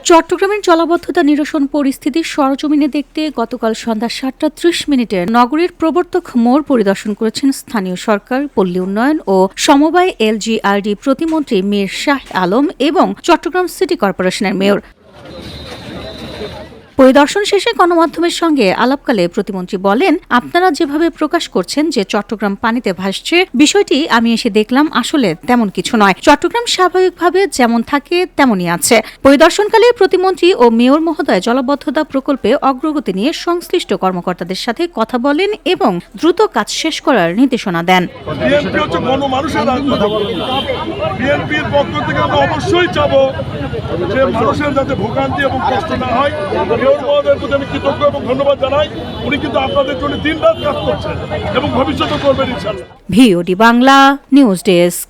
চট্টগ্রামের জলাবদ্ধতা নিরসন পরিস্থিতি সরজমিনে দেখতে গতকাল সন্ধ্যা ৭:৩০ নগরীর প্রবর্তক মোড় পরিদর্শন করেছেন স্থানীয় সরকার, পল্লী উন্নয়ন ও সমবায় LGRD প্রতিমন্ত্রী মীর শাহ আলম এবং চট্টগ্রাম সিটি কর্পোরেশনের মেয়র। পরিদর্শন শেষে গণমাধ্যমের সঙ্গে আলাপকালে প্রতিমন্ত্রী বলেন, আপনারা যেভাবে প্রকাশ করছেন যে চট্টগ্রাম পানিতে ভাসছে, বিষয়টি আমি এসে দেখলাম আসলে তেমন কিছু নয়। চট্টগ্রাম স্বাভাবিকভাবে যেমন থাকে তেমনই আছে। পরিদর্শনকালে প্রতিমন্ত্রী ও মেয়র মহোদয় জলাবদ্ধতা প্রকল্পে অগ্রগতি নিয়ে সংশ্লিষ্ট কর্মকর্তাদের সাথে কথা বলেন এবং দ্রুত কাজ শেষ করার নির্দেশনা দেন। বিএনপির পক্ষ থেকে আমরা অবশ্যই চাবো যে মানুষের যাতে ভোগান্তি এবং কষ্ট না হয়। মেয়র মহোদয়ের প্রতি আমি কৃতজ্ঞ এবং ধন্যবাদ জানাই। উনি কিন্তু আপনাদের জন্য দিনরাত কাজ করছেন এবং ভবিষ্যতে করবেন ইনশাআল্লাহ। VOD Bangla news desk.